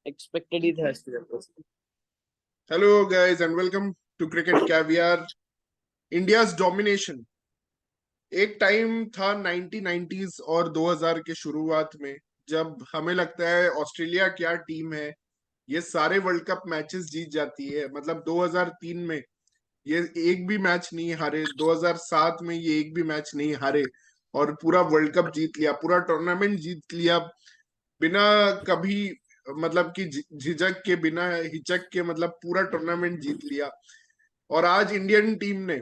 expected it has to happen. Hello guys and welcome to Cricket Caviar. India's domination एक time था 1990s और 2000 के शुरुआत में, जब हमें लगता है ऑस्ट्रेलिया क्या टीम है, ये सारे वर्ल्ड कप मैचेस जीत जाती है। मतलब 2003 में ये एक भी मैच नहीं हारे, 2007 में ये एक भी मैच नहीं हारे और पूरा वर्ल्ड कप जीत लिया, पूरा टूर्नामेंट जीत लिया बिना कभी मतलब कि झिझक के, बिना हिचक के, मतलब पूरा टूर्नामेंट जीत लिया। और आज इंडियन टीम ने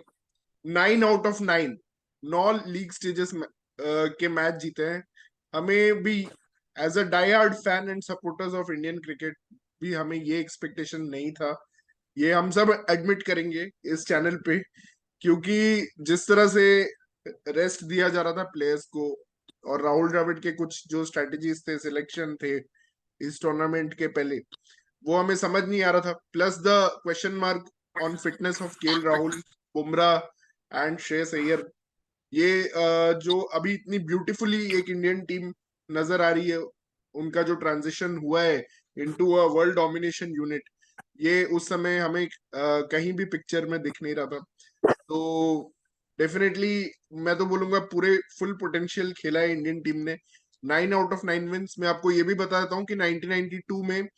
9 आउट ऑफ 9 9 लीग स्टेजेस के मैच जीते हैं। हमें भी as a die hard fan and supporters of Indian cricket भी हमें ये एक्सपेक्टेशन नहीं था। ये हम सब एडमिट करेंगे इस चैनल पे, क्योंकि जिस तरह से रेस्ट दिया जा रहा था प्लेयर्स को और राहुल द्रविड़ के कुछ जो स्ट्रेटजीज थे, सिलेक्शन थे इस टूर्नामेंट के पहले, वो हमें समझ नहीं आ रहा था। Plus the question mark on fitness of KL Rahul, Bumrah and Shreyas Iyer. ये जो अभी इतनी ब्यूटीफुली एक इंडियन टीम नजर आ रही है, उनका जो ट्रांजिशन हुआ है into a world domination unit, ये उस समय हमें कहीं भी पिक्चर में दिख नहीं रहा था। तो डेफिनेटली मैं तो बोलूंगा पूरे फुल पोटेंशियल खेला है इंडियन टीम ने। 9 आउट ऑफ 9 विंस। मैं आपको ये भी बता देता हूँ कि 1992 में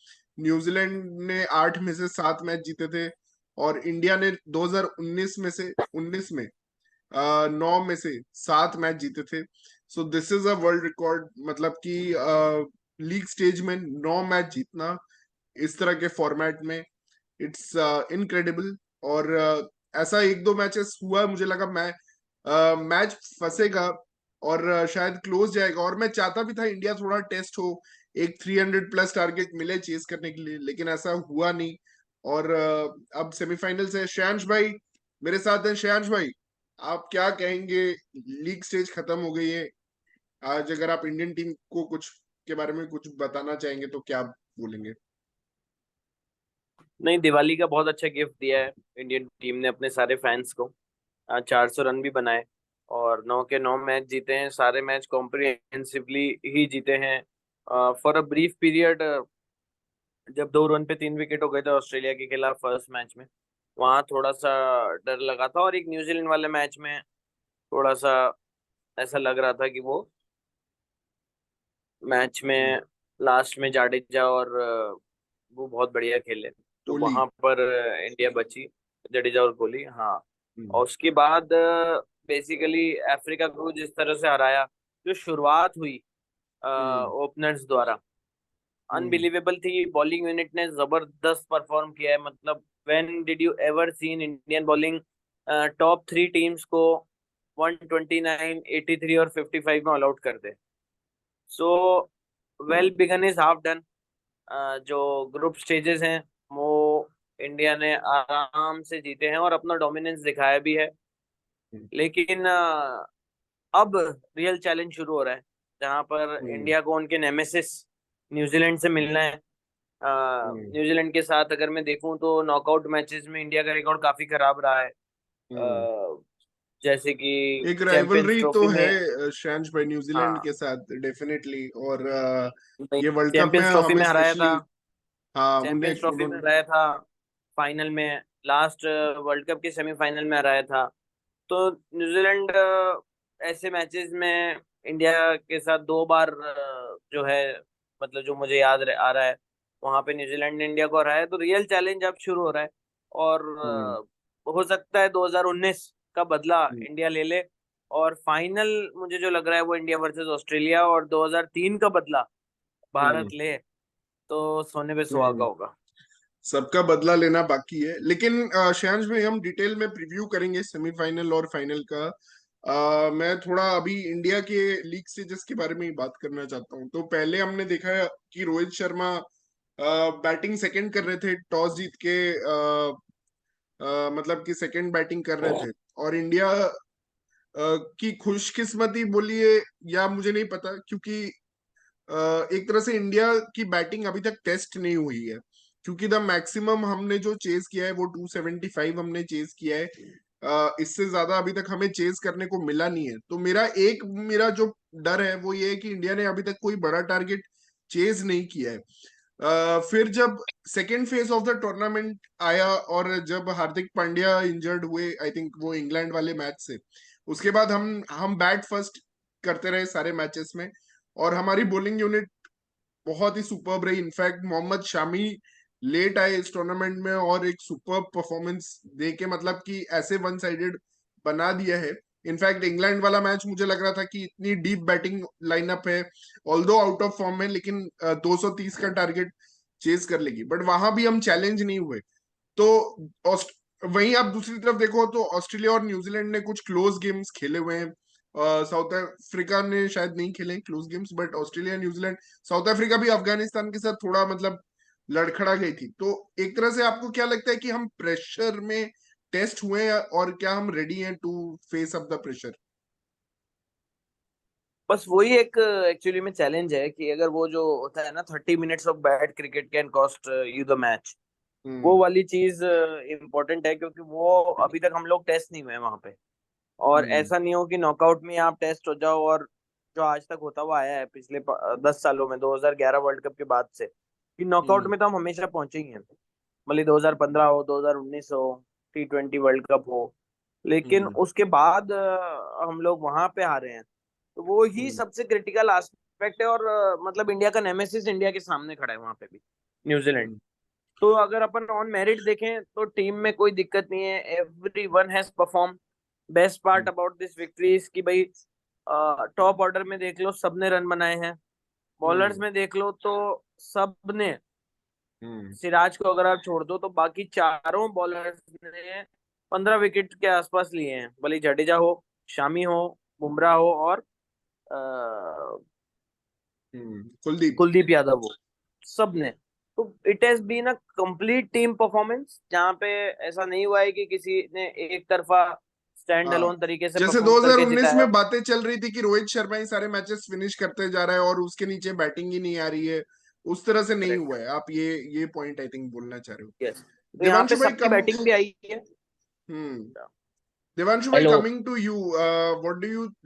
न्यूजीलैंड ने 8 में से 7 मैच जीते थे और इंडिया ने 2019 में से 19 में 9 में से 7 मैच जीते थे। So this is a world record. मतलब कि लीग स्टेज में 9 मैच जीतना इस तरह के फॉर्मेट में, इट्स इनक्रेडिबल। और ऐसा एक दो मैचेस हुआ, मुझे लगा मैच फंसेगा और शायद क्लोज जाएगा, और मैं चाहता भी था इंडिया थोड़ा टेस्ट हो, एक 300+ टारगेट मिले चेस करने के लिए, लेकिन ऐसा हुआ नहीं। और अब सेमीफाइनल से श्रेयांश भाई मेरे साथ हैं। श्रेयांश भाई, आप क्या कहेंगे? लीग स्टेज खत्म हो गई है आज, अगर आप इंडियन टीम को कुछ के बारे में कुछ बताना चाहेंगे तो क्या बोलेंगे? नहीं, दिवाली का बहुत अच्छा गिफ्ट दिया है इंडियन टीम ने अपने सारे फैंस को। 400 रन भी बनाए और 9 के 9 मैच जीते हैं, सारे मैच कॉम्प्रिहेंसिवली ही जीते हैं। फॉर अ ब्रीफ पीरियड, जब 2 रन पे 3 विकेट हो गए थे ऑस्ट्रेलिया के खिलाफ फर्स्ट मैच में, वहां थोड़ा सा डर लगा था। और एक न्यूजीलैंड वाले मैच में थोड़ा सा ऐसा लग रहा था कि वो मैच में लास्ट में जाडेजा और वो बहुत बढ़िया खेले, तो कोहली। वहां पर इंडिया बची। जडेजा और कोहली, हाँ। हम्म। और उसके बाद बेसिकली अफ्रीका को जिस तरह से हराया, जो शुरुआत हुई हम्म। ओपनर्स द्वारा, हम्म। अनबिलीवेबल थी। बॉलिंग यूनिट ने जबरदस्त परफॉर्म किया है। मतलब when did you ever seen Indian bowling top 3 teams को 129, 83 और 55 में ऑल आउट कर दे? So well begun is half done. जो ग्रुप स्टेजेस हैं वो इंडिया ने आराम से जीते हैं और अपना डोमिनेंस दिखाया भी है। हम्म। लेकिन अब रियल चैलेंज शुरू हो रहा है, जहां पर हम्म। इंडिया को उनके नेमेसिस न्यूजीलैंड से मिलना है। हम्म। न्यूजीलैंड के साथ अगर मैं देखूं तो नॉकआउट मैचेस में इंडिया का रिकॉर्ड काफी खराब रहा है। हम्म। जैसे कि एक चैंपियंस राइवलरी तो ट्रॉफी है में, श्रेयांश भाई न्यूजीलैंड हाँ, के साथ, डेफिनेटली। और ये वर्ल्ड कप में चैंपियंस ट्रॉफी हमें में हराया था। स्पेशली, हाँ उन्हें चैंपियंस ट्रॉफी में हराया था, फाइनल में, लास्ट वर्ल्ड कप के सेमीफाइनल में हराया था। तो न्यूजीलैंड ऐसे मैचेस में इंडिया के साथ 2 बार जो है, मतलब जो मुझे आ रहा है, वहां पे न्यूजीलैंड ने इंडिया को हराया है। तो रियल चैलेंज अब शुरू हो रहा है और हम्म। हो सकता है 2019 का बदला हम्म। इंडिया ले ले। और फाइनल मुझे जो लग रहा है वो इंडिया वर्सेस ऑस्ट्रेलिया, और 2003 का बदला हम्म। भारत ले तो सोने पे सुहागा हम्म। होगा। सबका बदला लेना बाकी है, लेकिन श्रेयांश भाई हम डिटेल में प्रीव्यू करेंगे सेमीफाइनल और फाइनल का। मैं थोड़ा अभी इंडिया के लीग स्टेजेस के बारे में ही बात करना चाहता हूँ। तो पहले हमने देखा है कि रोहित शर्मा बैटिंग सेकंड कर रहे थे, टॉस जीत के मतलब कि सेकंड बैटिंग कर रहे थे, और इंडिया की खुशकिस्मती बोलिए या मुझे नहीं पता, क्योंकि एक तरह से इंडिया की बैटिंग अभी तक टेस्ट नहीं हुई है, क्योंकि द मैक्सिमम हमने जो चेज किया है वो 275 हमने चेज किया है। इससे ज्यादा अभी तक हमें चेज करने को मिला नहीं है। तो मेरा जो डर है वो ये है कि इंडिया ने अभी तक कोई बड़ा टारगेट चेज नहीं किया है। फिर जब second phase of the tournament आया और जब हार्दिक पांड्या इंजर्ड हुए, आई थिंक वो इंग्लैंड वाले मैच से, उसके बाद हम बैट फर्स्ट करते रहे सारे मैचेस में, और हमारी बॉलिंग यूनिट बहुत ही सुपर्ब रही। इनफैक्ट मोहम्मद शामी लेट आए इस टूर्नामेंट में और एक सुपर्ब परफॉर्मेंस दे के मतलब कि ऐसे वन साइडेड बना दिया है। इनफैक्ट इंग्लैंड वाला मैच मुझे लग रहा था कि इतनी डीप बैटिंग लाइनअप है, ऑल्दो आउट ऑफ फॉर्म है, लेकिन 230 का टारगेट चेज कर लेगी, बट वहां भी हम चैलेंज नहीं हुए। तो वहीं आप दूसरी तरफ देखो तो ऑस्ट्रेलिया और न्यूजीलैंड ने कुछ क्लोज गेम्स खेले हुए हैं। साउथ अफ्रीका ने शायद नहीं खेले close games, but Australia New Zealand, south Africa भी अफगानिस्तान के साथ थोड़ा मतलब लड़खड़ा गई थी। तो एक तरह से आपको क्या लगता है कि हम प्रेशर में टेस्ट हुए हैं, और क्या हम रेडी हैं to face up the pressure? बस वही एक एक्चुअली में चैलेंज है कि अगर वो जो होता है ना 30 minutes of bad cricket can cost you the match, वो हम्म। वाली चीज इम्पोर्टेंट है, क्योंकि वो अभी तक हम लोग टेस्ट नहीं हुए वहां पे। और हम्म। ऐसा नहीं हो कि नॉकआउट में आप टेस्ट हो जाओ, और जो आज तक होता हुआ आया है पिछले 10 सालों में, 2011 वर्ल्ड कप के बाद से, कि नॉकआउट हम्म। में तो हम हमेशा पहुंचे ही हैं। भले 2015 हो, 2019 हो, T20 वर्ल्ड कप हो, लेकिन हम्म। उसके बाद हम लोग वहां पे हारे हैं। तो वो ही हम्म। सबसे क्रिटिकल एस्पेक्ट है। और मतलब इंडिया का नेमेसिस इंडिया के सामने खड़ा है वहां पे भी, न्यूजीलैंड। हम्म। तो अगर अपन ऑन मेरिट देखें तो टीम में कोई दिक्कत नहीं है, every one has perform. Best part about this victory is कि भाई टॉप ऑर्डर में देख लो सबने रन बनाए हैं। बॉलर्स हम्म। में देख लो तो सबने, हम्म। सिराज को अगर आप छोड़ दो तो बाकी चारों बॉलर्स ने 15 विकेट के आसपास लिए हैं, भले जडेजा हो, शामी हो, बुमराह हो, और कुलदीप। कुलदीप यादव हो, सबने। तो it has been a complete team performance, जहाँ पे ऐसा नहीं हुआ है कि किसी ने एक तरफा स्टैंड हाँ, अलोन तरीके से जैसे परफॉर्म करके 2019 जिताया में हो। बातें चल रही थी कि रोहित शर्मा ही सारे मैचेस फिनिश करते जा रहा है और उसके नीचे बैटिंग ही नहीं आ रही है, उस तरह से नहीं हुआ करेक्ट। है। आप ये पॉइंट आई थिंक बोलना चाह रहे हो। यस। तो यहाँ देवांशु पे भाई सबकी कम बैटिंग भी आई है। हम्म देवांशु भाई, hello. Coming to you,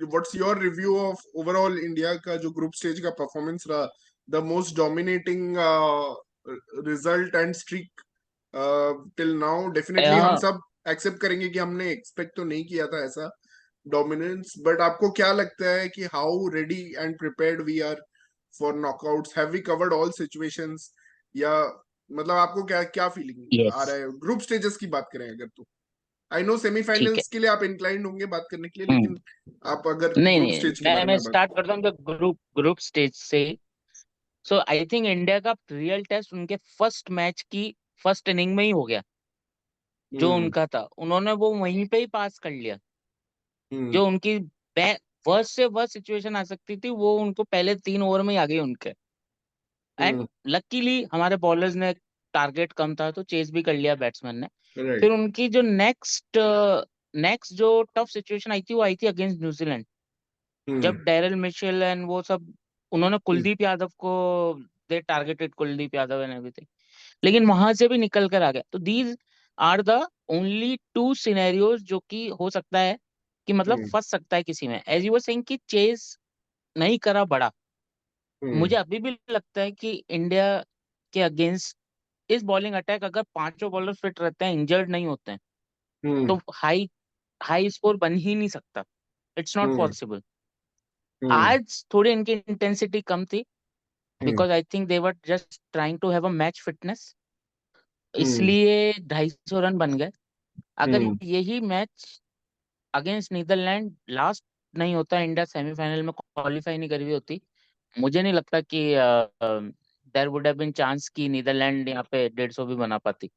what's your review of overall India का जो ग्रुप स्टेज का परफॉर्मेंस रहा, the most dominating result and streak till now? Definitely हम यहाँ सब एक्सेप्ट करेंगे कि हमने एक्सपेक्ट तो नहीं किया था ऐसा डोमिनेंस, बट आपको क्या लगता है कि how ready and prepared we are for knockouts? Have we covered all situations, या मतलब आपको क्या क्या फीलिंग आ यस। रहा है ग्रुप स्टेजेस की बात करें अगर तो? आई नो ठीक है। सेमीफाइनल्स के लिए आप इंक्लाइंड होंगे बात करने के लिए, लेकिन आप अगर नहीं ग्रुप नहीं, स्टेज के मैं बारे मैं में बात। स्टार्ट करता हूँ तो ग्रुप स्टेज से। सो आई थिंक इंडिया का रियल टेस्ट उनके फर्स्ट मैच की फर्स्ट इनिंग में ही हो गया। जो हम्म। उनका था उन्होंने वो वहीं पे ही पास कर लिया। हम्म। जो उनकी वर्स्ट से वर्स्ट सिचुएशन आ सकती थी वो उनको पहले 3 ओवर में ही आ गई उनके। And hmm. लकीली हमारे बॉलर्स ने, टारगेट कम था तो चेज भी कर लिया बैट्समैन ने। फिर राइट। उनकी जो नेक्स्ट नेक्स्ट जो टफ सिचुएशन आई थी वो आई थी अगेंस्ट न्यूजीलैंड। हम्म। जब डेरिल मिशेल एंड वो सब, उन्होंने कुलदीप यादव को, they targeted Kuldeep Yadav and everything, लेकिन वहां से भी निकल कर आ गया। तो these are the only two scenarios जो कि हो सकता है कि मतलब हम्म। फंस सकता है किसी में। एज यू वर सेइंग कि चेज नहीं करा बड़ा। हम्म। मुझे अभी भी लगता है कि इंडिया के अगेंस्ट इस बॉलिंग अटैक, अगर पांचों बॉलर फिट रहते हैं, इंजर्ड नहीं होते हैं, हम्म। तो हाई हाई स्कोर बन ही नहीं सकता। It's not hmm. Possible. Hmm. आज थोड़ी इनकी इंटेंसिटी कम थी hmm. Because I think they were just trying to have a match fitness, hmm. इसलिए 250 रन बन गए। अगर हम्म। यही मैच अगेंस्ट नीदरलैंड लास्ट नहीं होता, इंडिया सेमीफाइनल में क्वालिफाई नहीं करी हुई होती, मुझे नहीं लगता कि there would have been chance कि नीदरलैंड यहाँ पे 150 भी बना पाती,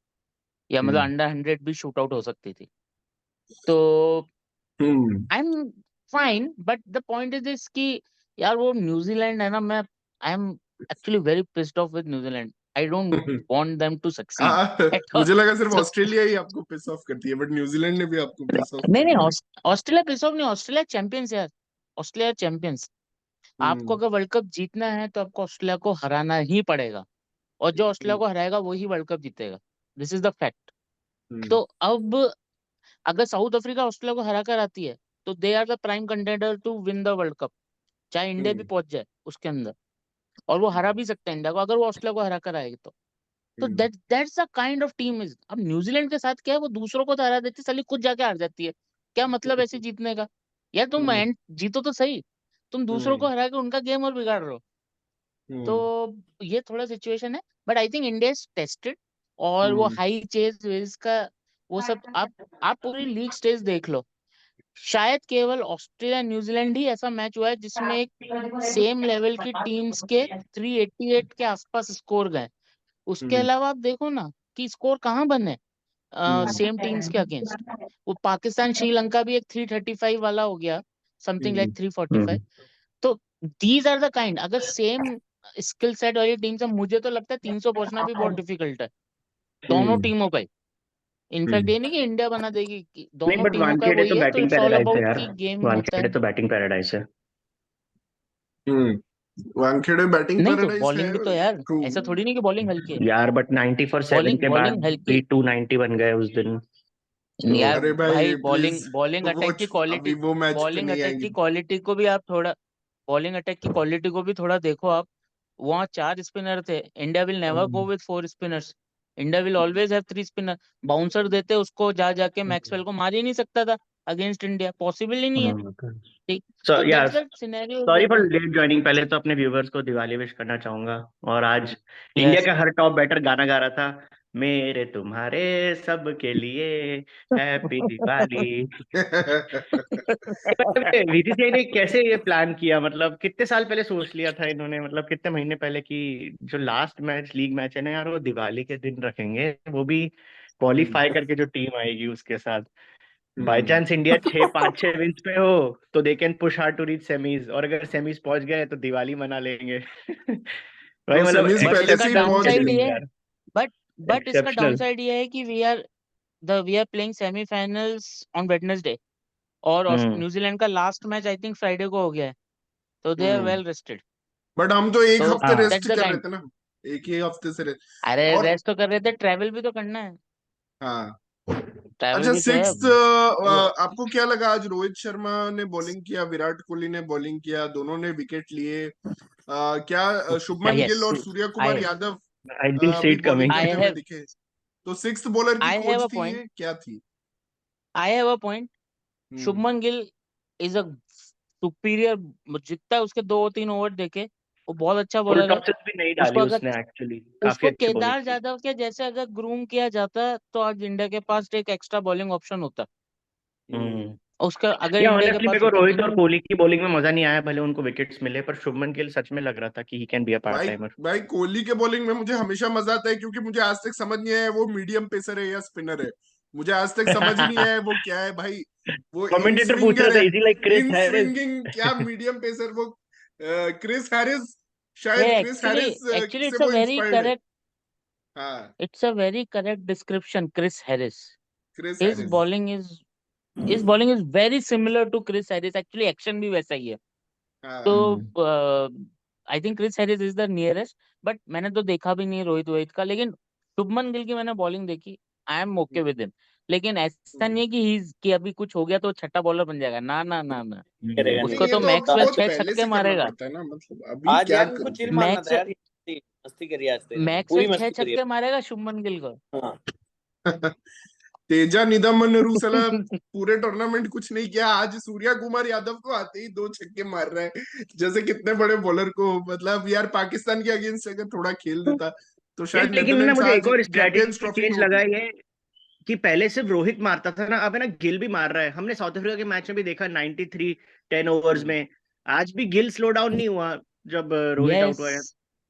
या मतलब हम्म। अंडर 100 भी शूट आउट हो सकती थी। तो hmm. I am fine, but the point is this कि यार वो न्यूजीलैंड है ना, मैं I am actually very pissed off with New Zealand. I don't want them to succeed at all. मुझे लगा सिर्फ सो ऑस्ट्रेलिया ही आपको पिस ऑफ करती है, बट न्यूजीलैंड ने भी आपको पिस ऑफ नहीं कर नहीं, दिया। ऑस्ट्रेलिया पिस ऑफ नहीं, ऑस्ट्रेलिया चैंपियंस यार। Australia champions. आपको हम्म। अगर वर्ल्ड कप जीतना है तो आपको ऑस्ट्रेलिया को हराना ही पड़ेगा, और जो ऑस्ट्रेलिया हम्म। को हराएगा वही वर्ल्ड कप जीतेगा। This is the fact. Hmm. तो अब अगर साउथ अफ्रीका ऑस्ट्रेलिया को हरा कर आती है तो they are the prime contender to win the world cup, चाहे इंडिया भी हम्म। पहुंच जाए उसके अंदर। और वो हरा भी सकता है इंडिया को, अगर वो ऑस्ट्रेलिया को हरा कर आएगी तो that's the kind of team is. अब न्यूजीलैंड के साथ क्या है, वो दूसरों को तो हरा देती है, साली खुद जाके हार जाती है। क्या मतलब ऐसे जीतने का? यार तुम हम्म, एंड जीतो तो सही, तुम दूसरों को हम्म, हरा के उनका गेम और बिगाड़ रहे हो। हम्म, तो ये थोड़ा सिचुएशन है, but I think India is tested. और वो हम्म, हाई चेज वेज का वो सब आप पूरी लीग स्टेज देख लो। शायद केवल ऑस्ट्रेलिया न्यूजीलैंड ही ऐसा मैच हुआ है जिसमें एक सेम लेवल की टीम्स के 388 के आसपास स्कोर गए। उसके हम्म, अलावा आप देखो ना कि स्कोर कहाँ बने सेम टीम्स के अगेंस्ट। वो पाकिस्तान श्रीलंका भी एक 335 वाला हो गया, समथिंग हम्म, लाइक 345। तो दीज आर द काइंड, अगर सेम स्किल सेट वाली टीम से, मुझे तो लगता है 300 पहुंचना भी बहुत डिफिकल्ट है दोनों हम्म, टीमों का ही। इनफैक्ट हम्म, ये नहीं कि इंडिया बना देगी, कि नहीं, दोनों बट टीमों का वानखेड़े वही तो है, तो बैटिंग इट्स ऑल पैराडाइज है अबाउट यार। की गेम होता वानखेड़े है। तो बैटिंग पैराडाइज है। वानखेड़े बैटिंग नहीं तो पैराडाइज है। बॉलिंग भी तो यार, ट्रू। ऐसा थोड़ी नहीं कि बॉलिंग हल्की है। यार बट 90 for 7 बॉलिंग के बाद बॉलिंग हल्की। भी 290 बन गए उस दिन। यार तो अरे भाई भाई प्लीज, बॉलिंग बॉलिंग वो अटैक की क्वालिटी, अभी वो मैच पे बॉलिंग नहीं अटैक आएंगे। की क्वालिटी को भी आप थोड़ा, बॉलिंग अटैक की क्वालिटी को भी थोड़ा देखो आप। वहाँ 4 स्पिनर थे, India will never go with 4 spinners. India will always have 3 spinner. Bouncer देते उसको, जा जाके मैक्सवेल को मार ही नहीं सकता था अगेंस्ट इंडिया, पॉसिबल ही नहीं है। ठीक। सो तो यार, that's the scenario sorry for there. Late joining. पहले तो अपने व्यूवर्स को दिवाली विश करना चाहूंगा। और आज इंडिया यस। का हर टॉप बैटर गाना गा रहा था, मेरे तुम्हारे सब के लिए हैप्पी दिवाली। बीसीसीआई ने कैसे ये प्लान किया? मतलब कितने साल पहले सोच लिया था इन्होंने, मतलब कितने महीने पहले कि जो लास्ट मैच लीग मैच है ना यार, वो दिवाली के दिन रखेंगे, वो भी क्वालिफाई करके जो टीम आएगी उसके साथ। बाय चांस इंडिया 6 5 6 विंस पे हो तो they can push hard to reach semis, और अगर सेमीज पहुंच गए तो दिवाली मना लेंगे। भाई तो मतलब सेमीज बट पहले इसका से ही डाउन पहुंच साइड गई। ये है, यार, बट इसका डाउन एक्सेप्शनल। साइड ये है कि we are playing semifinals on Wednesday. और हम्म। न्यूजीलैंड का last match I think Friday को हो गया है, तो they are hmm, well rested. But हम तो एक तो हफ्ते हाँ। दैट्स रेस्ट द कर रहे काइंड। थे ना। एक ही हफ्ते से रेस्ट। अरे और रेस्ट तो कर रहे थे, ट्रैवल भी तो करना है। हाँ, ट्रैवल अच्छा भी तो है सिक्स्थ, अब। आपको क्या लगा? आज रोहित शर्मा ने बॉलिंग किया, विराट कोहली ने बॉलिंग किया, दोनों ने विकेट लिए। क्या शुभमन गिल यस। और सूर्य कुमार आई यादव आई डिडंट सी भी इट बॉलिंग कमिंग। आई करते हुए हैव दिखे? तो सिक्स्थ बॉलर की आई हैव खोज अ थी पॉइंट। ये, क्या थी? I have a point. Hmm, Shubman Gill is a superior. जितना है उसके 2 3 ओवर देखे, वो बहुत अच्छा फुल बॉलर है। टॉसेस भी नहीं उसको डाली अगर उसने, एक्चुअली काफी उसको अच्छी बॉलिंग केदार की। जाधव के जैसे अगर ग्रूम किया जाता तो आज इंडिया के पास एक एक्स्ट्रा बॉलिंग ऑप्शन होता। हम्म, हम्म। उसका अगर या इंडिया के ऑनेस्टली मेरे पास को होता, रोहित और क्योंकि कोहली की बॉलिंग में मजा नहीं आया, भले उनको विकेट्स मिले, पर शुभमन गिल सच में लग रहा था कि he can be a part भाई टाइमर। भाई कोहली के बॉलिंग में मुझे हमेशा मजा आता है, क्योंकि मुझे आज तक समझ नहीं आया वो मीडियम पेसर है या स्पिनर है। मुझे आज तक समझ नहीं आया वो क्या है भाई। वो इन कमेंटेटर पूछ रहे स्विंगर है, थे easy like Chris in Harris. Swinging क्या मीडियम पेसर वो? क्रिस हैरिस, ये शायद क्रिस एक्चुअली हैरिस एक्चुअली से इट्स अ वो वेरी इंस्पायर्ड है। करेक्ट, हाँ, it's a very correct description, Chris Harris. Chris his Harris. Bowling is his bowling is very similar to Chris Harris, actually action भी वैसा ही है। तो हाँ, I think Chris Harris is the nearest. But मैंने तो देखा भी नहीं रोहित वोहित का, लेकिन शुभमन गिल की मैंने बॉलिंग देखी। I am okay with him. लेकिन ऐसा नहीं है कि कि अभी कुछ हो गया तो छठा बॉलर बन जाएगा, ना ना ना ना। करेगा नहीं, उसको नहीं। ये तो तो आपको मैक्सवेल बहुत छह पहले छक्के से करना मारेगा। पड़ता है ना, मतलब अभी आज क्या यार इनको चिल मारना था मैक्स यार, मस्ती करी आज तो इन्होंने, मैक्सवेल पूरी छह मस्ती करी है। छक्के मारेगा शुभमन गिल को। हाँ। तेजा निदमनरू साला पूरे टूर्नामेंट कुछ नहीं किया, आज सूर्या कुमार यादव को आते ही 2 छक्के मार रहा है। जैसे कितने बड़े बॉलर को, मतलब यार पाकिस्तान के अगेंस्ट अगर थोड़ा खेल देता तो यार शायद लेकिन ना नेदरलैंड्स मुझे एक आज और चैंपियंस स्ट्रेटेजी ट्रॉफी में चेंज लगा होती। ये कि पहले सिर्फ रोहित मारता था ना, अब है ना गिल भी मार रहा है। हमने साउथ अफ्रीका के मैच में भी देखा, 93 10 ओवर्स हम्म, में आज भी गिल स्लो डाउन नहीं हुआ जब रोहित आउट यस। हुआ है।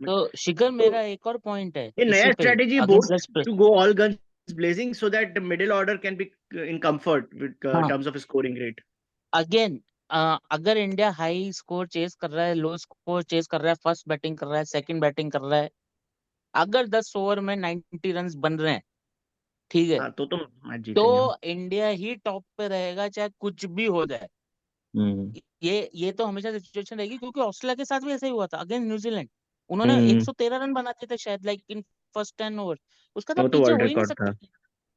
तो शिखर तो मेरा एक और पॉइंट है ये इसी नया पे, strategy against both west. To go all guns blazing so that middle order can be in comfort with हाँ। terms of scoring rate. Again, अगर इंडिया हाई स्कोर चेस कर रहा है, लो स्कोर चेस कर रहा है, फर्स्ट बैटिंग कर रहा है, सेकंड बैटिंग कर रहा है, अगर 10 ओवर में 90 रन बन रहे हैं, ठीक है, हाँ तो मैच तो जीतेंगे हम। इंडिया ही टॉप पे रहेगा चाहे कुछ भी हो जाए। हम्म। ये तो हमेशा सिचुएशन रहेगी, क्योंकि ऑस्ट्रेलिया के साथ भी ऐसा ही हुआ था अगेंस्ट न्यूजीलैंड। उन्होंने हम्म। 113 रन बनाते थे शायद, लाइक इन फर्स्ट 10 ओवर। उसका तो वो आप तो पीछे वर्ल्ड हो ही नहीं रिकॉर्ड था। सकते।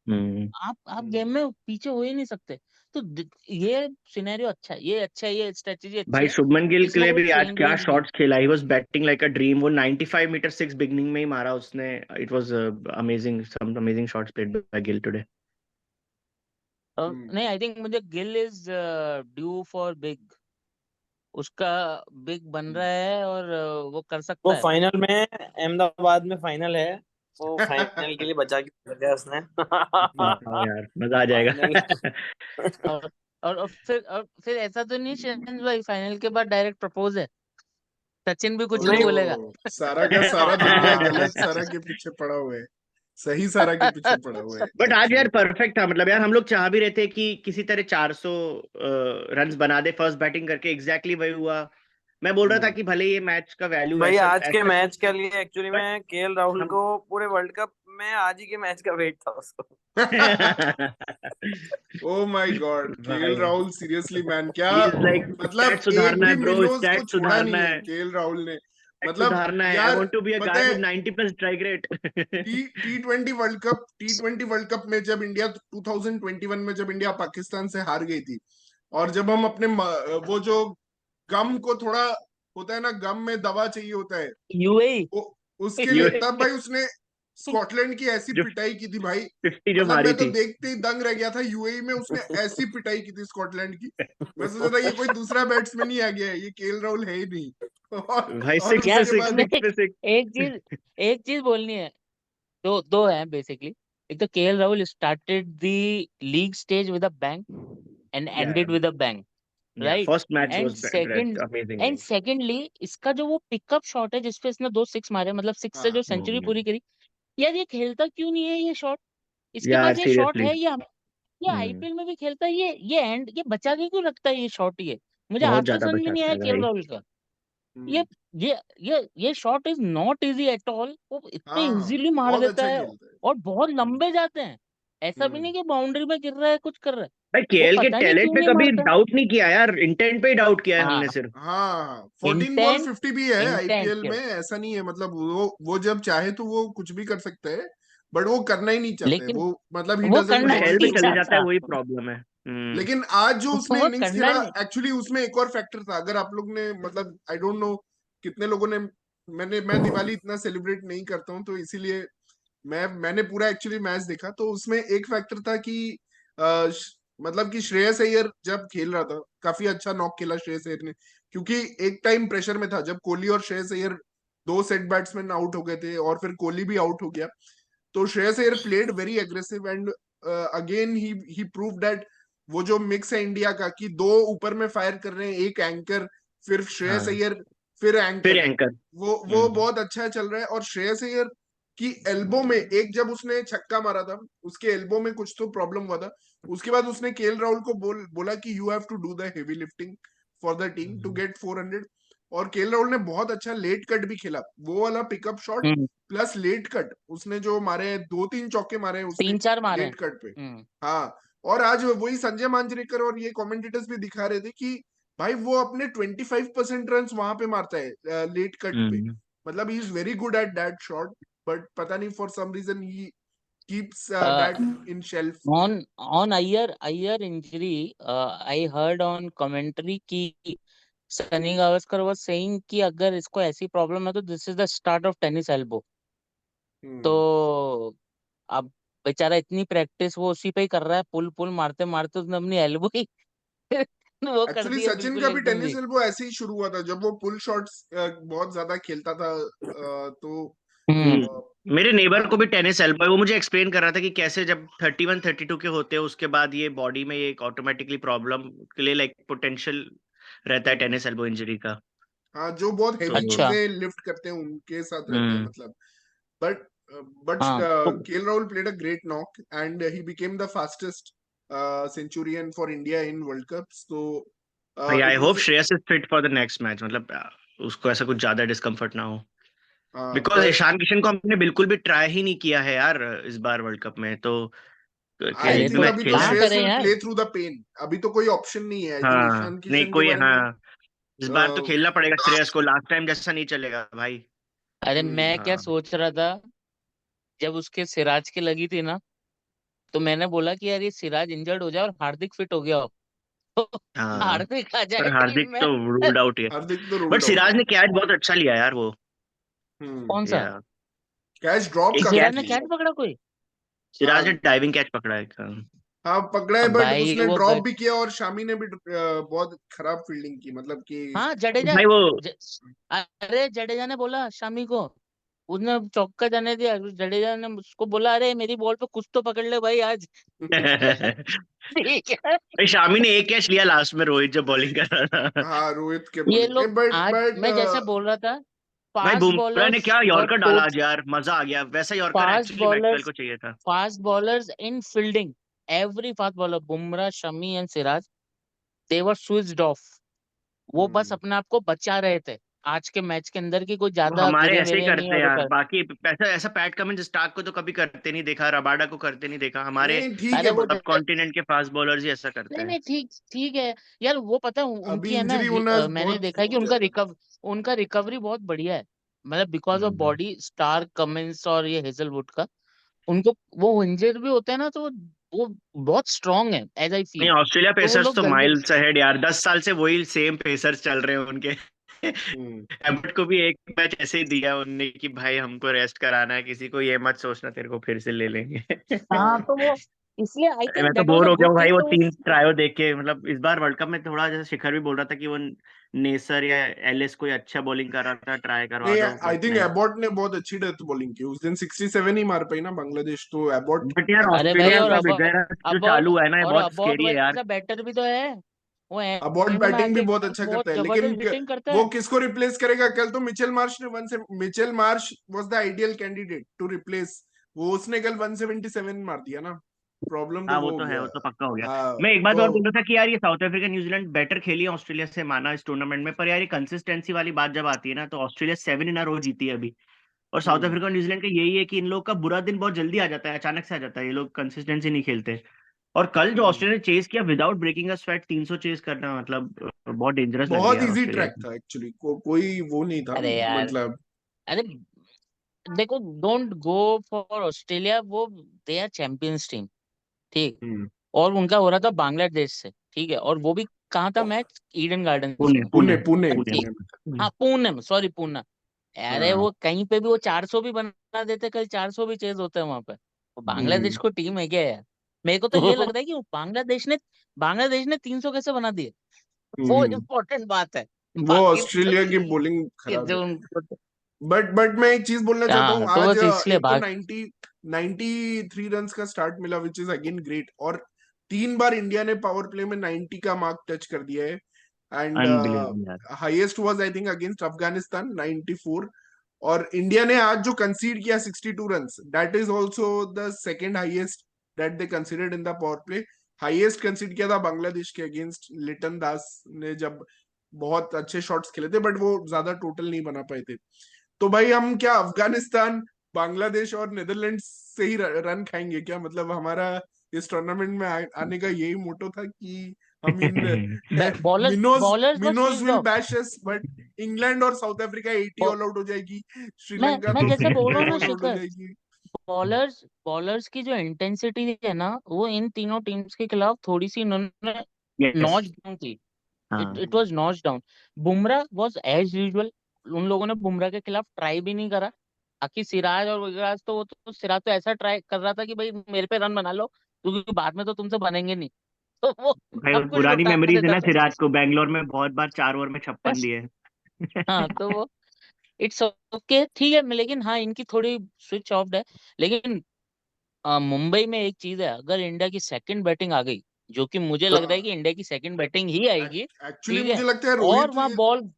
हम्म। आप गेम में पीछे हो ही नहीं सकते। तो ये सिनेरियो अच्छा है, ये अच्छा है, ये स्ट्रेटेजी अच्छी भाई है। शुभमन गिल के इसमें लिए वो भी आज चेन क्या रेंज नहीं। शॉट्स खेला, he was batting like a dream. वो 95 मीटर सिक्स बिगनिंग में ही मारा उसने। It was amazing, some amazing shots played by Gill today. Hmm नहीं, आई थिंक मुझे Gill is due for big. उसका बिग बन रहा है और वो कर वो सकता है। फाइनल में, अहमदाबाद में फाइनल है, वो फाइनल के लिए बचा के रखा है उसने। बताओ यार, मजा आ जाएगा। फाइनल। और और फिर ऐसा तो नहीं शेन भाई, फाइनल के बाद डायरेक्ट प्रपोज है, सचिन भी कुछ नहीं नहीं। बोलेगा। ओ, सारा का सारा दुनिया गलत सारा के पीछे पड़ा हुआ है, सही सारा के पीछे पड़ा हुआ है बट आज यार एक्चुअली। परफेक्ट था, मतलब यार हम लोग चाह भी रहे थे कि किसी तरह 400 रन बना दे फर्स्ट बैटिंग करके। एग्जैक्टली वही हुआ। मैं बोल रहा था हम्म कि भले ये मैच का वैल्यू भाई ऐसा आज के ऐसा, मैच के लिए एक्चुअली बट मैं केएल राहुल हम को पूरे वर्ल्ड कप में आज ही के मैच का वेट था उसको। ओ माय गॉड, केएल भाई राहुल सीरियसली मैन, क्या ही इज लाइक, स्टैट मतलब एक सुधारना भी है ब्रो, मिलोस को स्टैट छोड़ा नहीं सुधारना है है, केएल राहुल ने। स्टैट मतलब सुधारना है। आई यार वांट टू बी अ पता गाय है, with 90 plus strike rate. T20 world cup में जब इंडिया 2021 में जब इंडिया पाकिस्तान से हार गई थी, और जब हम अपने वो जो गम को थोड़ा होता है ना, गम में दवा चाहिए होता है, यूएई। वो उसके लिए तब भाई उसने स्कॉटलैंड की ऐसी जो पिटाई की थी भाई। 50 जो मतलब मारी मैं तो थी। देखते ही दंग रह गया था, यूएई में उसने ऐसी पिटाई की थी स्कॉटलैंड की। मैं सोचा था ये कोई दूसरा बैट्समैन ही आ गया है, ये केएल राहुल है ही नहीं। भाई और सिक्स पे यार उसके सिक्स बाद इसमें सिक्स पे सिक्स। एक चीज बोलनी है। दो दो है बेसिकली। एक तो KL Rahul started the league stage with a bang and या एंडेड विद अ बैंग, या right. First match and was second amazing. And secondly इसका जो वो पिकअप शॉट है जिसपे इसने दो सिक्स मारे, मतलब सिक्स से हाँ जो सेंचुरी पूरी करी, यार ये खेलता क्यों नहीं है ये शॉट? इसके यार पास ये शॉट सीरियसली। है, ये आईपीएल में भी खेलता है, ये बचा के क्यों रखता है ये शॉट? ये मुझे बहुत आज तक ज्यादा समझ में नहीं बचाता आया है केएल भाई। राहुल का। ये हम्म, ये shot is not easy at all, वो इतने हाँ हाँ, इजीली मार बहुत देता अच्छा है खेलता है। और बहुत हम्म लंबे जाते हैं। ऐसा भी हम्म। नहीं कि बाउंड्री में गिर रहा है कुछ कर रहा है, भाई वो केएल के पता नहीं टैलेंट क्यों पे नहीं कभी मारता। डाउट नहीं किया यार, इंटेंट पे ही डाउट किया है हाँ, हमने सिर्फ। हाँ 14 बॉल इंटेंट 50 भी है इंटेंट आईपीएल में, के, ऐसा नहीं है, मतलब वो जब चाहे तो वो कुछ भी कर सकता है, बट वो करना ही नहीं चाहता है लेकिन वो, मतलब ही वो डजंट करना खेल वांट में नहीं टू। चले जाता है, चाहता। वही प्रॉब्लम है। लेकिन आज जो उसने वो इनिंग्स करना खेला, नहीं। एक्चुअली उसमें एक और फैक्टर था, अगर आप लोग ने मतलब आई डोंट नो कितने लोगों ने, मैं दिवाली इतना सेलिब्रेट नहीं करता हूँ तो इसीलिए मैंने पूरा एक्चुअली मैच देखा, तो उसमें एक फैक्टर था कि मतलब कि श्रेयस अय्यर जब खेल रहा था, काफी अच्छा नॉक खेला श्रेयस अय्यर ने, क्योंकि एक टाइम प्रेशर में था जब कोहली और श्रेयस अय्यर दो सेट बैट्समैन आउट हो गए थे और फिर कोहली भी आउट हो गया, तो Shreyas Iyer played very aggressive and again he prove that वो जो मिक्स है इंडिया का, कि दो ऊपर में फायर कर रहे हैं, एक एंकर, फिर श्रेयस हाँ, अय्यर, फिर फिर एंकर, एंकर। वो बहुत अच्छा चल रहा है। और श्रेयस अय्यर की एल्बो में एक जब उसने छक्का मारा था, उसके एल्बो में कुछ तो प्रॉब्लम हुआ था, उसके बाद उसने केएल राहुल को बोला कि you have to do the heavy lifting for the team to get 400। और केएल राहुल ने बहुत अच्छा लेट कट भी खेला, वो वाला पिकअप शॉट हम्म, प्लस लेट कट उसने जो मारे, दो तीन चौके मारे उसने तीन चार मारे हैं। लेट कट पे। हम्म। हाँ, और आज वही संजय मांजरेकर और ये कमेंटेटर्स भी दिखा रहे थे कि भाई वो अपने 25% रन वहां पे मारता है लेट कट पे, हम्म। मतलब he is very good at that shot, but पता नहीं for some reason he keeps that in shelf. On Iyer injury, I heard on commentary कि सनी गावस्कर was saying कि अगर इसको ऐसी प्रॉब्लम है तो this is the start of tennis elbow. तो अब बेचारा इतनी प्रैक्टिस वो उसी पे ही कर रहा है, पुल पुल मारते मारते उसने अपनी एल्बो ही वो कर एक्चुअली दी है सचिन बिल्कुल का भी एकदम टेनिस वीक। एल्बो ऐसे ही शुरू हुआ था जब वो पुल शॉट्स बहुत ज्यादा खेलता था, तो हम्म। मेरे नेबर हाँ को भी टेनिस एल्बो है। वो मुझे एक्सप्लेन कर रहा था कि कैसे जब 31-32 के होते हैं उसके बाद ये बॉडी में ये एक ऑटोमेटिकली प्रॉब्लम के लिए लाइक पोटेंशियल रहता है हम्म, टेनिस एल्बो इंजरी का। हाँ जो बहुत तो हेवी अच्छा। चीजें लिफ्ट करते हैं उनके साथ रहता है, हम्म। मतलब बट बट हाँ तो KL Rahul played a great knock and he became the fastest centurion for India in World Cups. So भाई आई it hope was Shreyas is fit for the next match, मतलब उसको ऐसा कुछ ज्यादा डिस्कम्फर्ट ना हो। बिकॉज but ईशान किशन को हमने बिल्कुल भी ट्राई ही नहीं किया है यार इस बार वर्ल्ड कप में, तो I अरे एक भी think तो मैच अभी तो खेलना है। कहाँ श्रेयस करें will यार। play through the pain. अभी तो कोई ऑप्शन नहीं है, आई थिंक हाँ ईशान नहीं किशन के कोई, बारे में हाँ इस बार तो खेलना पड़ेगा श्रेयस को, लास्ट टाइम जैसा नहीं चलेगा भाई। अरे मैं क्या हाँ सोच रहा था, जब उसके सिराज की लगी थी ना, तो मैंने बोला कि यार ये सिराज इंजर्ड हो जाए और हार्दिक फिट हो गया हो तो हाँ हार्दिक आ पर जाए टीम हार्दिक में। तो रूल्ड आउट है। हार्दिक तो बट रूल्ड आउट सिराज है। ने कैच बहुत अच्छा लिया यार वो। हम्म। कौन सा? या कैच ड्रॉप एक काफी सिराज ने कैच किया। कैच पकड़ा कोई? सिराज ने हाँ डाइविंग कैच पकड़ा एक। हाँ पकड़ा है, अब बट भाई उसने वो ड्रॉप भी किया और शामी ने भी बहुत खराब फील्डिंग की, मतलब कि हाँ जडेजा भाई वो ज... अरे जडेजा ने बोला शामी को, उसने चौका जाने दिया, जडेजा ने उसको बोला अरे मेरी बॉल पे कुछ तो पकड़ ले भाई आज। ठीक है। भाई शामी ने एक कैच लिया लास्ट में, रोहित जब बॉलिंग कर रहा था। हाँ रोहित के ये बॉलिंग में, लोग बट आज बट मैं जैसे बोल रहा था, भाई फास्ट बुमराह ने बॉलर्स क्या वर यॉर्कर डाला टोट आज यार, मजा आ गया। वैसा yorker fast actually Maxwell bowlers को चाहिए था। Fast bowlers in fielding, every fast bowler Bumrah Shami and Siraj, they were switched off. वो बस अपने आप को बचा रहे थे आज के मैच के अंदर की कोई वो ज्यादा हमारे गिरे ऐसे ही विरे नहीं करते हैं और यार, कर। बाकी ऐसा ऐसा पैट कमिंस स्टार्क को तो कभी करते नहीं देखा, रबाडा को करते नहीं देखा। हमारे नहीं ठीक अरे है, वो बट सब कॉन्टिनेंट के फास्ट बॉलर्स ही ऐसा करते नहीं हैं। नहीं ठीक ठीक है यार, वो पता है अभी उनकी है ना इंजरी होना मैंने बहुत देखा है कि ज्यादा। उनका रिकवरी बहुत बढ़िया है, मतलब because of hmm. Body star Cummins और ये हेजलवुड का। उनको वो इंजर्ड भी होते हैं ना तो वो बहुत स्ट्रांग है एज आई नहीं फील। ऑस्ट्रेलिया तो वो पेसर्स लोग तो जल्दी। माइल्स अहेड यार, 10 साल से वही सेम पेसर्स चल रहे हैं उनके। हम्म। एबर्ट को भी एक मैच ऐसे ही दिया उनने कि भाई हमको रेस्ट कराना है, किसी को ये मत सोचना तेरे को फिर से ले लेंगे। हाँ तो वो इसलिए आई मैं थिंक तो दैट वाज बोर अ हो गया गुड हूँ भाई थिंग वो तो। 3 ट्रायो देख के। मतलब इस बार वर्ल्ड कप में थोड़ा, जैसे शिखर भी बोल रहा था कि वो नेसर या एलिस कोई अच्छा बॉलिंग कर रहा था, ट्राई करवा नहीं दो, आई बट थिंक नहीं। एबॉट ने बहुत अच्छी डेथ बॉलिंग की उस दिन, 67 ही मार पाई ना बांग्लादेश, तो एबॉट बट यार अरे भाई अच्छा ऑस्ट्रेलिया और का खेला। वगैरह जो अबॉट चालू है ना, ये और बहुत अबॉट स्केरी है यार। वैसा बैटर भी तो है। वो अबॉट एंड में बैटिंग भी आके बहुत अच्छा बहुत करता है, लेकिन जबरदस्त हिटिंग करता वो है। किसको रिप्लेस करेगा? कल तो मिचेल मार्श ने Mitchell Marsh was the ideal candidate to replace, वो उसने कल 177 मार दिया ना, प्रॉब्लम तो हाँ वो वो हो तो है, गया। वो तो पक्का हो गया। हाँ मैं एक बात तो और बोल रहा था कि यार ये साउथ अफ्रीका न्यूजीलैंड बेटर खेली है ऑस्ट्रेलिया से, माना इस टूर्नामेंट में, पर यार ये कंसिस्टेंसी वाली बात जब आती है ना, तो ऑस्ट्रेलिया 7 इन अ रो जीती है अभी। और साउथ हम्म अफ्रीका और न्यूजीलैंड का यही है कि इन लोग का बुरा दिन बहुत जल्दी आ जाता है, अचानक से आ जाता है, ये लोग कंसिस्टेंसी नहीं खेलते। और कल जो हम्म। ऑस्ट्रेलिया ने चेस किया without breaking a sweat, 300 chase करना, मतलब बहुत डेंजरस लग रही है बहुत यार इजी ऑस्ट्रेलिया ट्रैक की। था एक्चुअली, कोई वो नहीं था, अरे यार, मतलब। अरे देखो, डोंट गो फॉर ऑस्ट्रेलिया, वो दे आर चैंपियंस टीम, ठीक। हम्म। और उनका हो रहा था बांग्लादेश से, ठीक है, और वो भी कहाँ था मैच? ईडन गार्डन्स पुणे में, पुणे पुणे पुणे ठीक। पुणे में था। हम्म। हाँ पुणे में, सॉरी पुणे। अरे हाँ। वो कहीं पे भी वो 400 भी बना देते, कल 400 भी चेज होते हैं वहां पे। वो बांग्लादेश हम्म। को टीम है क्या यार? मेरे को तो ये लग रहा है कि वो बांग्लादेश ने 300 कैसे बना दिए, वो हम्म। इम्पोर्टेंट बात है। वो बाकी तो ऑस्ट्रेलिया की बॉलिंग ये खराब है। जो उनको बट मैं एक चीज बोलना चाहता हूँ, हाँ तो आज बस इसलिए एक तो भाग। 93 रन का स्टार्ट मिला, विच इज अगेन ग्रेट, और 3 बार इंडिया ने पावर प्ले में 90 का मार्क टच कर दिया है। एंड अनबिलीवेबल यार। Highest was I think against Afghanistan 94। और इंडिया ने आज जो कंसीड किया 62 runs, that is also the second highest that they considered in the power play. Highest कंसीड किया था बांग्लादेश के अगेंस्ट, लिटन दास ने जब बहुत अच्छे शॉट्स खेले थे, बट वो ज्यादा टोटल नहीं बना पाए थे। तो भाई हम क्या अफगानिस्तान, बांग्लादेश और नीदरलैंड्स से ही रन खाएंगे क्या? मतलब हमारा इस टूर्नामेंट में आने का यही मोटो था कि हम इन bowlers minnows bowlers were minnows switched will off. Bash us, but England और साउथ अफ्रीका 80 ऑल आउट हो जाएगी, श्रीलंका मैं तो जैसे बोल रहा 52 हूँ ना ऑल आउट हो शिखर, जाएगी। बॉलर्स बॉलर्स की जो इंटेंसिटी है ना, वो इन तीनों टीम्स के खिलाफ थोड़ी सी इन्होंने यस। नॉच डाउन की। इट हाँ it was notch down. Bumrah was as usual, उन लोगों ने बुमराह के खिलाफ ट्राई भी नहीं करा। बाकी सिराज और विराज तो सिराज तो ऐसा ट्राई कर रहा था कि भाई मेरे पे रन बना लो, क्योंकि बाद में तो तुमसे बनेंगे नहीं। तो वो भाई वो सब कुछ पुरानी लुटा मेमोरीज है देता ना, था। सिराज को बैंगलोर में बहुत बार 4 ओवर में 56 दिए। हाँ तो वो इट्स ओके, ठीक है, लेकिन हाँ इनकी थोड़ी स्विच ऑफ है। लेकिन मुंबई में एक चीज है, अगर इंडिया की सेकंड बैटिंग आ गई, जो कि मुझे लग रहा है कि इंडिया की सेकंड बैटिंग ही आएगी, एक्चुअली ठीक है, मुझे लगता है और रोहित वहां ball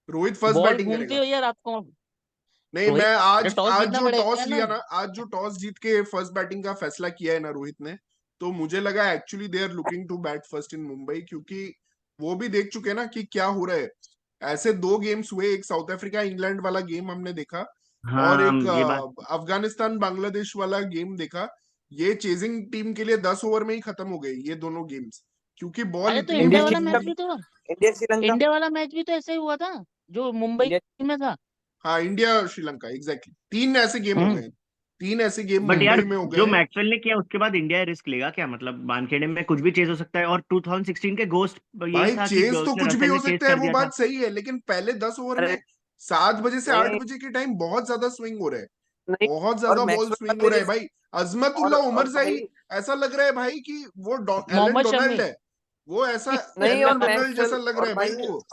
Rohit first ball batting घूमती करेगा। हो यार आपको। नहीं, मैं रोहित, अरे आज टॉस आज जीतना जो टॉस पड़ेगा ना। लिया ना, आज जो टॉस जीत के फर्स्ट बैटिंग का फैसला किया है ना रोहित ने, तो मुझे लगा actually they are looking to bat first in Mumbai, क्योंकि वो भी देख चुके हैं ना कि क्या हो रहा है। ऐसे 2 गेम्स हुए, एक साउथ अफ्रीका इंग्लैंड वाला गेम हमने देखा, और हाँ एक ये बात। अफगानिस्तान बांग्लादेश वाला गेम देखा। ये चेजिंग टीम के लिए 10 ओवर में ही खत्म हो गए ये दोनों गेम्स, क्योंकि बॉल अरे तो इतनी इंडिया इंडिया वाला धीमी। मैच श्रीलंका, भी तो इंडिया श्रीलंका, इंडिया वाला मैच भी तो ऐसे ही हुआ था, जो मुंबई इंडिया में था। हाँ इंडिया श्रीलंका एग्जैक्टली 3 ऐसे गेम हो हम्म। गए। 3 ऐसे गेम बट यार मुंबई में हो जो गए। मैक्सवेल ने किया उसके बाद इंडिया रिस्क लेगा क्या? मतलब वानखेड़े में कुछ भी चेज हो सकता है, और 2016 के गोस्ट यही भाई था कि चेज तो उसने कुछ भी रसेल हो ने चेज सकता है, कर वो दिया था। बात सही है, लेकिन पहले 10 ओवर अरे में 7 बजे से 8 नहीं बजे के टाइम बहुत ज्यादा स्विंग हो रहा है, नहीं, बहुत और ज्यादा बॉल मैक्सवेल स्विंग वाली हो रहा है रिस्क, भाई। अजमतुल्ला और उमर भाई जाई ऐसा लग रहा है भाई कि वो एलन मोहम्मद डोनाल्ड शमी। है, वो ऐसा नहीं, एलन और डोनाल्ड जैसा मैक्सवेल, लग रहा और है भाई भाई वो।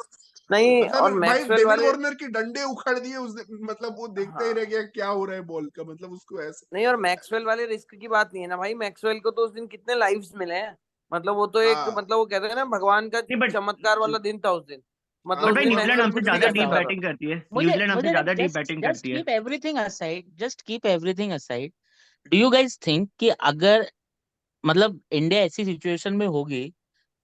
नहीं, और मतलब भाई मैक्सवेल डेविड वाले, वार्नर के डंडे उखाड़ दिए उस दिन, मतलब वो देखता ही हाँ रह गया क्या हो रहा है बॉल का, मतलब उसको ऐसे। नहीं, और मैक्सवेल वाले रिस्क की बात नहीं है ना भाई। मैक्सवेल को तो उस दिन कितने लाइव्स मिले हैं, मतलब वो तो एक, हाँ मतलब वो कहते हैं ना भगवान का नहीं बट चमत्कार वाला दिन था उस दिन। मतलब हाँ बट उस भाई दिन बहुत न्यूजीलैंड मैक्सवेल ज्यादा हमसे कुछ भी ज्यादा कर डीप सकता था। बैटिंग करती है, मुझे न्यूजीलैंड हमसे मुझे ना ज्यादा डीप जस्ट बैटिंग जस्ट करती है। Keep everything aside, just keep everything aside, do you guys think कि अगर मतलब इंडिया ऐसी सिचुएशन में होगी,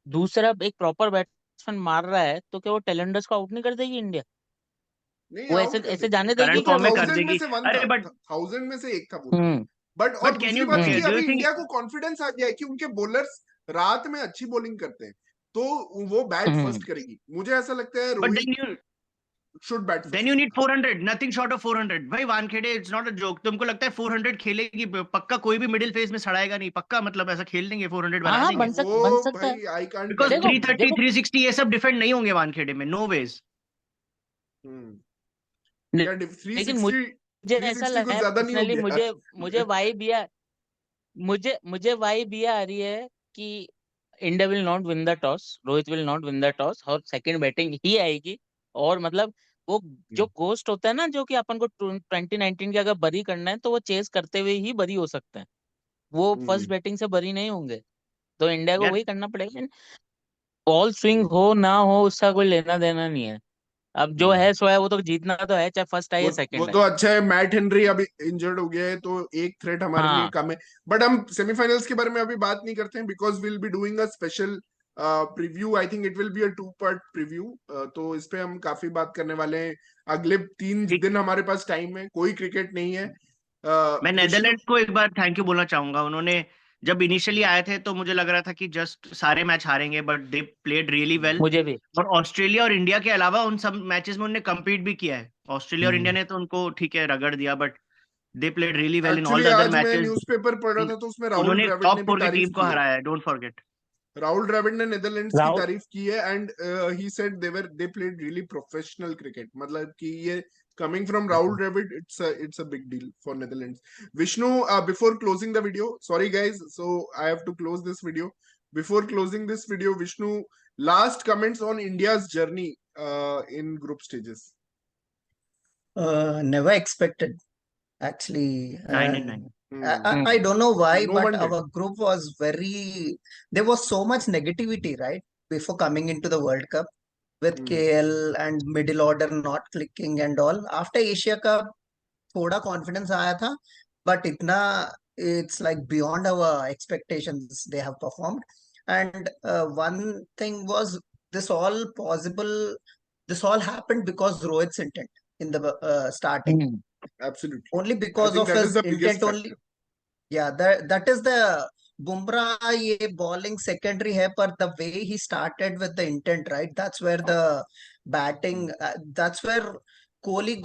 दूसरा एक प्रॉपर बैट्समैन मार रहा है, तो क्या वो टेलेंडर्स को आउट नहीं कर देगी इंडिया? नहीं, वो ऐसे आउट कर ऐसे देगी, जाने करंट देगी वो क्या फॉर्म में वो? कर 1000 में देगी। से वन था, अरे बट 1000 में से एक था पूरा। हम्म बट और कैन दूसरी यू बात कि डू अभी यू थिंक? इंडिया को कॉन्फिडेंस आ गया है कि उनके बॉलर्स रात में अच्छी बॉलिंग करते हैं, तो वो बैट हम्म फर्स्ट करेगी। मुझे ऐसा लगता है but Rohit should bat then you first. Need 400, nothing short of 400 भाई। Wankhede it's not a joke. तुमको लगता है 400 खेलेगी पक्का? कोई भी मिडिल फेज में सड़ाएगा नहीं पक्का, मतलब ऐसा खेल देंगे, 400 हाँ बना हाँ, देंगे। बन वो सकता है। भाई आई कांट बिकॉज टेल देखो यू। 330 देखो 360 ये सब डिफेंड नहीं होंगे वानखेड़े में, नो वेज। हम्म ले- क्या लेकिन 360, मुझे ऐसा 360 लगा कुछ है ज्यादा नहीं हो पर्सनली, गया? मुझे मुझे वाइब ये मुझे वाइब ये आ रही है कि India will not win the toss, Rohit will not win the toss, और सेकंड बैटिंग ही आएगी। और मतलब वो जो गोस्ट होता है ना, जो कि अपन को 2019 के अगर बरी करना है, तो वो चेस करते हुए ही बरी हो सकते हैं, वो फर्स्ट हम्म बैटिंग से बरी नहीं होंगे। तो इंडिया को यार वही करना पड़ेगा, बॉल स्विंग हो ना हो उसका कोई लेना देना नहीं है। अब जो हम्म है सो है, वो तो जीतना तो है, चाहे फर्स्ट आए वो या वो सेकंड आए। तो अच्छा है, मैट हेनरी अभी इंजर्ड हो गया है तो एक थ्रेट हमारे लिए हाँ। कम है। बट हम सेमीफाइनल्स के बारे में अभी बात नहीं करते हैं, because will be doing a special preview. I think it will be a 2 part preview, तो इस पे हम काफी बात करने वाले हैं। अगले 3 ठीक। दिन हमारे पास टाइम है, कोई क्रिकेट नहीं है। मैं विष्णु। नेदरलैंड्स को एक बार थैंक यू बोलना चाहूंगा। उन्होंने जब इनिशियली आए थे तो मुझे लग रहा था कि जस्ट सारे मैच हारेंगे, but they played really well. मुझे भी। और ऑस्ट्रेलिया और इंडिया के अलावा उन सब मैचेस में उन्होंने कम्पीट भी किया है। ऑस्ट्रेलिया और इंडिया हम्म ने तो उनको ठीक है रगड़ दिया, but they played really well in all actually the other आज मैं मैचेस। न्यूज़पेपर पढ़ रहा था तो उसमें राहुल उन्होंने द्रविड़ ने टॉप भी 4 की तारीफ टीम को की है। हराया, डोंट फॉरगेट। राहुल द्रविड़ ने नेदरलैंड्स की राहुल। तारीफ की है, and he said they played really professional cricket, मतलब कि ये coming from Rahul Dravid, it's a big deal for Netherlands. Vishnu, before closing the video, sorry guys, so I have to close this video. Before closing this video, Vishnu, last comments on India's journey in group stages. Never expected, actually. 9-9. I don't know why, No but one did. our group was very, there was so much negativity, right? Before coming into the World Cup with KL and middle order not clicking and all. After Asia Cup, थोड़ा confidence आया था, but इतना, it's like beyond our expectations they have performed. And one thing was, this all possible, this all happened because Rohit's intent in the starting. Hmm Absolutely. Only I because think of that is his the biggest intent only. factor. Yeah, that is the Bumrah ये bowling secondary है, पर the way he started with the intent, right? That's where the batting, that's where Kohli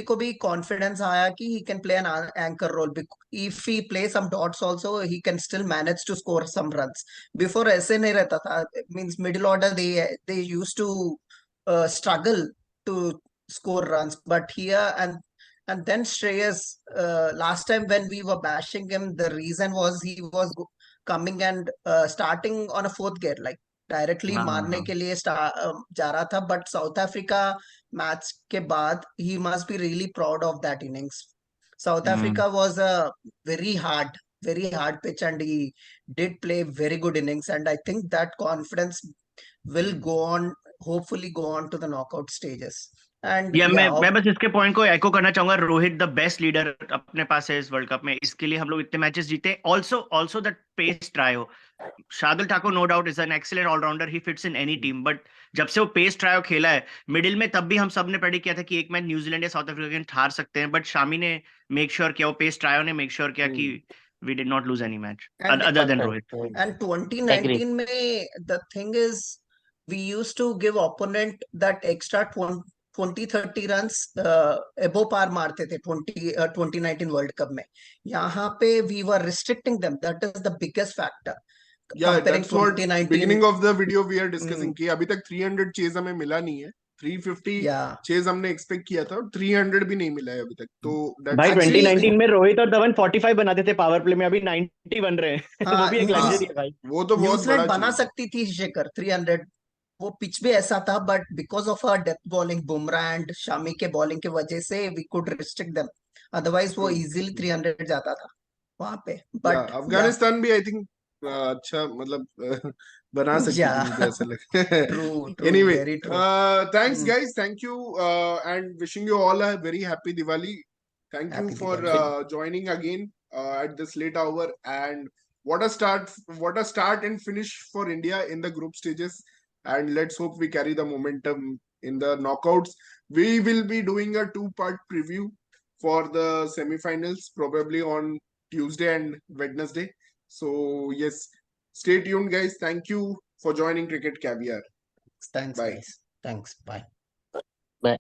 को भी confidence आया कि he can play an anchor role. If he play some dots also, he can still manage to score some runs. Before ऐसे नहीं रहता था. It means middle order they used to struggle to score runs, but here and then Shreyas, last time when we were bashing him, the reason was he was coming and starting on a fourth gear, like directly हाँ मारने हाँ के लिए जा रहा था. But South Africa match के बाद, he must be really proud of that innings. South hmm Africa was a very hard pitch, and he did play very good innings. And I think that confidence will go on, hopefully go on to the knockout stages. And या yeah, मैं बस इसके point को एको करना चाहूंगा। Rohit the best leader अपने पास है इस वर्ल्ड कप में, इसके लिए हम लोग इतने मैचेस जीते। Also that pace trio, Shardul Thakur no doubt is an excellent allrounder, he fits in any team, but जब से वो पेस ट्रायो खेला है मिडिल में, तब भी हम सब ने प्रेडिक्ट किया था कि एक मैच न्यूजीलैंड या साउथ अफ्रीका के हार सकते हैं, बट शामी ने मेक श्योर किया, वो पेस ट्रायो ने मेक श्योर किया कि we did not lose any match and other than Rohit. Perfect. and agree. 2019 में the thing is, we used to give opponent that extra 20-30 runs एबो पार मारते थे 2019 वर्ल्ड कप में। यहाँ पे we were restricting them, that is the biggest factor Yeah, comparing that's what 2019। beginning of the video we are discussing कि अभी तक 300 chase हमें मिला नहीं है, 350 या चेज हमने एक्सपेक्ट किया था और 300 भी नहीं मिला है अभी तक। तो भाई that's Actually, 2019 में रोहित और धवन 45 बनाते थे पावर प्ले में, अभी 90 बन रहे हैं वो हाँ, भी एक हाँ, लग्जरी है भाई। वो तो बहुत न्यूजीलैंड बड़ा बना चीज है। सकती थी शेखर 300, वो पिच भी ऐसा था, but because of a depth bowling Bumrah and Shami के बॉलिंग की वजह से we could restrict them, otherwise वो True, इजीली true. 300 जाता था वहां पे। या बट या अफगानिस्तान भी आई थिंक अच्छा मतलब बना सकती या थी, मुझे ऐसा लगता है। True true, anyway, very true. Thanks guys, thank you and wishing you all a very happy Diwali. Thank you happy for Diwali. joining again at this late hour. And what a start and finish for India in the group stages. And let's hope we carry the momentum in the knockouts. We will be doing a 2-part preview for the semi-finals, probably on Tuesday and Wednesday. So yes, stay tuned, guys. Thank you for joining Cricket Caviar. Thanks Bye. guys, thanks, bye.